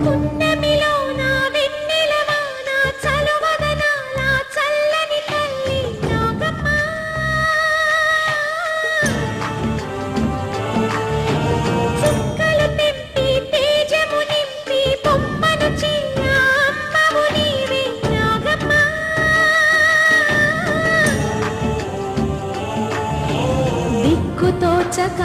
పున్నమిలో నా వెన్నెలవా నా చలువదన నా చల్లని తల్లి నాగమ్మ చుక్కలు తెంపి తేజము నింపి బొమ్మను చిన్న అమ్మవు నీవే నాగమ్మ దిక్కు తోచక